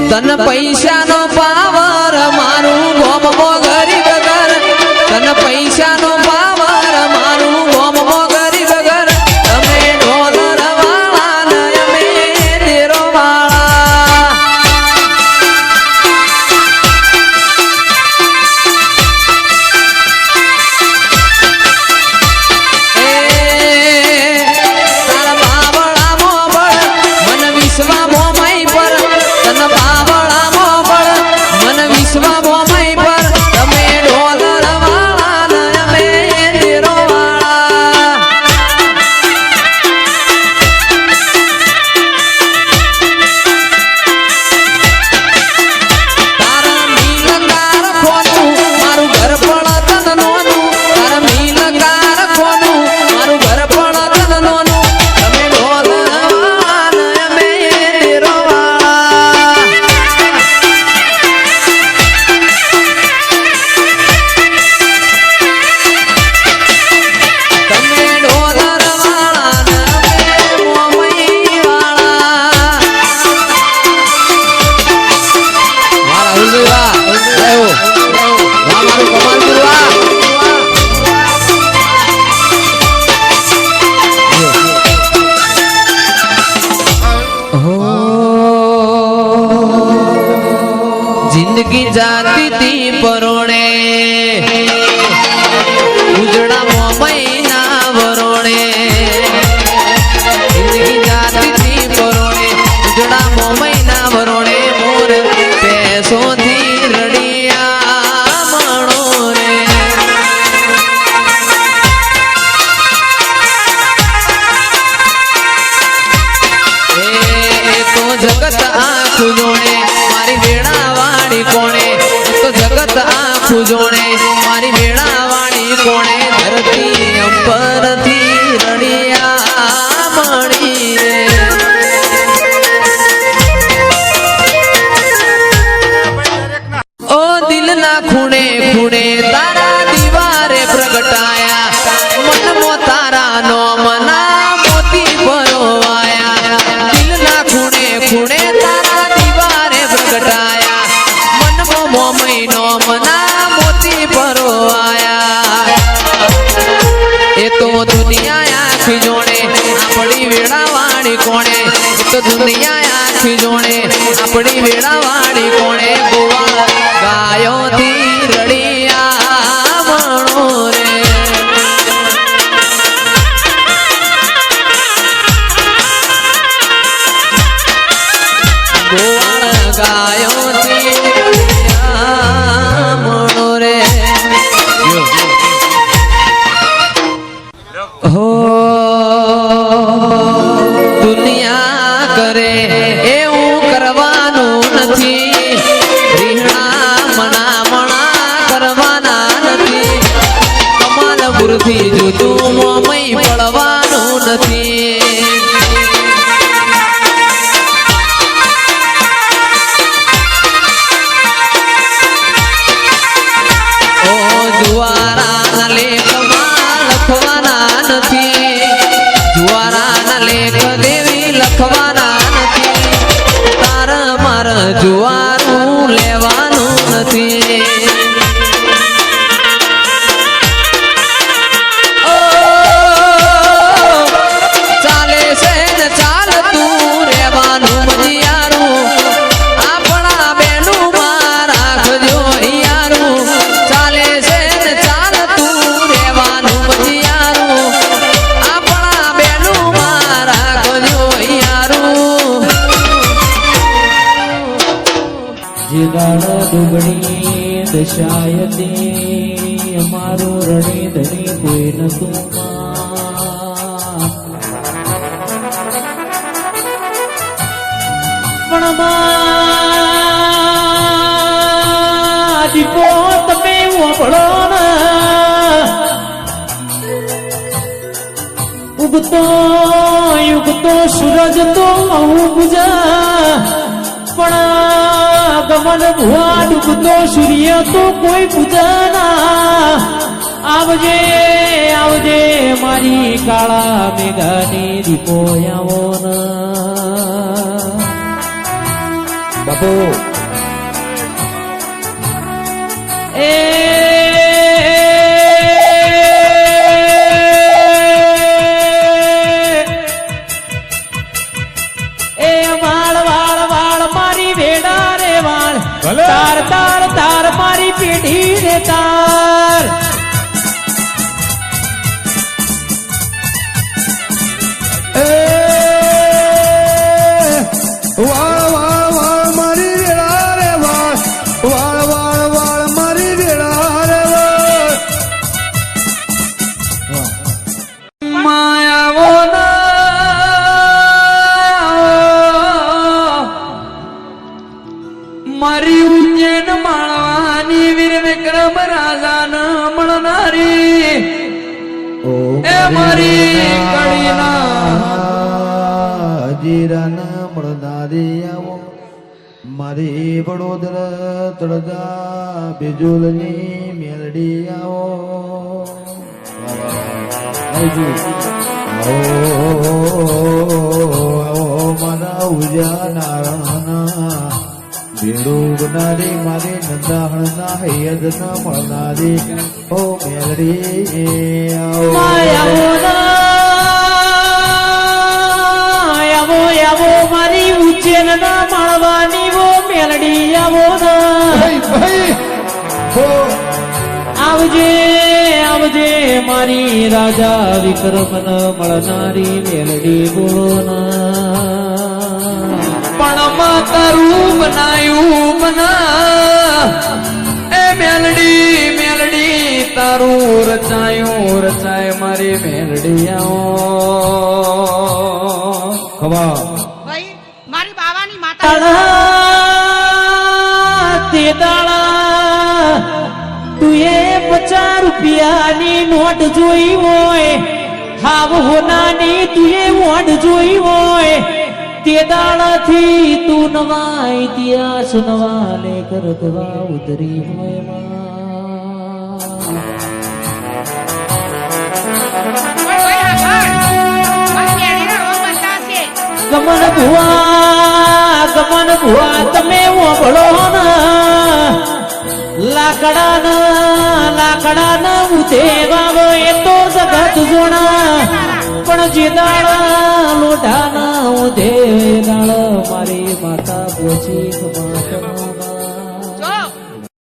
તન પૈસા નો પાવર મારું ગોમ મોગરી વગર તન પૈસા નો પાવર મારું ગોમ મોગરી વગર તમે ઢોલર વાળા ને અમે દેરો વાળા તારા બાવળા મોબળ મન વિશ્વા મોમાઈ પર તન બાવળા મોબળ મન વિશ્વા મોમાઈ પર તમે ઢોલર વાળા ને અમે દેરો વાળા તારા મિલકાર ખોનું મારું ઘર પણ તન નોનું તારા મિલકાર ખોનું મારું ઘર પણ તન નોનું તમે ઢોલર વાળા ને અમે દેરો વાળા તમે ઢોલર વાળા ને અમે મોમઈ વાળા વાળા ઉલવા લેવો વાહ મારું કમાલ ગુરવા જિંદગી જાતી તી પરોણે ઉજળા મોમઈ ના વરોણે જિંદગી જાતી તી પરોણે ઉજળા મોમઈ ના વરોણે મોર પેસોથી રડિયા મણો રે એ તો જગત આખું જોણે મારી વેળા વાળી કોણે તો જગત આખું જોણે મારી વેળા વાળી કોણે ધરતી અંબરથી રડિયા મણી રે ઓ દિલના ખૂણે ખૂણે તારા દીવારે પ્રગટાયા મનમાં તારા નો મના મોતી પરોવાયા દિલના ખૂણે ખૂણે તારા દીવારે પ્રગટાયા મનમાં મોમઈ નો મના મોતી પરોવાયા એ તો દુનિયા આખી જોણે આપણી વેળા વાળી કોણે એ તો દુનિયા આખી જોણે આપણી વેળા વાળી કોણે ગોવાળ ગાયોથી રડિયા મણો રે ગોવાળ ગાયોથી રડિયા મણો રે હો દુનિયા કરે એવું કરવાનું નથી રીહણા મણા કરવાના નથી કમાલ ગુરથી જુદું મોમઈ પડવાનું નથી ઓ જુવારાના લેખમાં લખવાના નથી જુવારાના લેખ દેવી લખવાના નથી તાર માર જુવારું લેવાનું નથી ઓ ચાલે છે ને ચાલતું રહેવાનું મજિયારું આપણા બેનું માં રાખજો યારું ચાલે છે ને ચાલતું રહેવાનું મજિયારું આપણા બેનું માં રાખજો યારું જે ગાળ ડુબડી દશાયતી અમારો રણી ધણી કોઈ નતું પણ દીપો તમે વળો ને ઉગતો યુગતો સૂરજ તો ઉગજા પણ ગમન ભુવા ડૂબતો સૂર્ય તો કોઈ પૂજાના આવજે આવજે મારી કાળા મેઘાની દીપો આવો ને બાપુ એ વાળ વાળ વાળ મારી વેડા રે વાળ ભલે. તાર તાર તાર મારી પેઢી રે તાર વાળ વાળ વાળ મારી વેળા રે વાળ વાળ વાળ વાળ મારી વેળા રે વાળ માયાવો મારી ઉજ્જૈન માળવાની વીર વિક્રમ રાજા મળનારી એ મારી કડીના જીરાના મળનારી આવો મારી વડોદરા તળજા બિજુલની મેલડી આવો આવો મારા ઉજા નારાયણના ભેડું બનારી મારી નંદાહણના હૈયદના મળનારી ઓ મેલડી આવો આવો આવો મારી ઉજ્જૈન ના માળવાની વો મેલડી આવો આવજે આવજે મારી રાજા વિક્રમ ન મળનારી મેલડી બોલો પણ તારું બનાયું મના એ મેલડી મેલડી તારું રચાયું રચાય મારી મેલડી આવો ખવા ભાઈ મારી બાવાની માતા તે દાડા તું એ 50 રૂપિયાની નોટ જોઈ હોય હાવ હોનાની તું એ નોટ જોઈ હોય તે દાડાથી તું નવા ઇતિહાસ નવા લેખ રખવા ઉતરી હોય ગમન ભુવા તમે ઓભળો ને લાકડા ઉધે વાવ એ તો જગત જોણા પણ જે દાડા લોઢા ના ઉધે દાળ મારી માતા પોચી